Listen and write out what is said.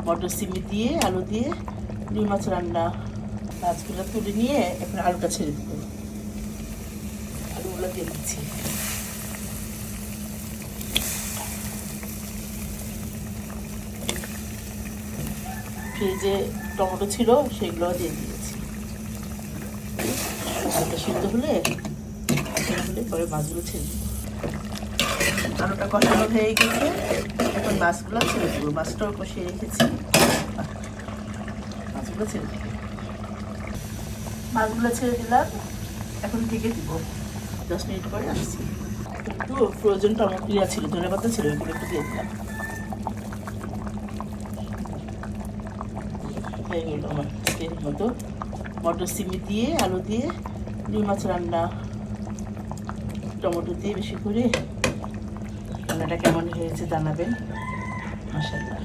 মটর সিমি দিয়ে আলু দিয়ে রুই মাছ রান্না। মাছগুলো তুলে নিয়ে এখন আলুটা ছেড়ে দেবো। আলুগুলো দিয়ে দিচ্ছি। ফ্রিজে টমেটো ছিল, সেগুলো দিয়ে দিয়েছি। আলুটা সিদ্ধ হলে পরে মাছগুলো ছেড়ে দেবো। আলুটা কষানো হয়ে গেছে, এখন মাছগুলো ছেড়ে দেবো। মাছটাও কষিয়ে রেখেছি, মাছগুলো ছেড়ে দেবো। মাছগুলো ছেড়ে দিলাম, এখন ঢেকে দিব। 10 মিনিট পরে আসছি। একটু ফ্রোজেন টমেটো ছিল, ধনে পাতা ছিল, এগুলো একটু দিয়ে দিলাম। হয়ে গেল আমার এর মতো মটর সিমি দিয়ে আলু দিয়ে রুই মাছ রান্না। টমেটো দিয়ে বেশি করে রান্নাটা কেমন হয়েছে জানাবেন। মাশাআল্লাহ।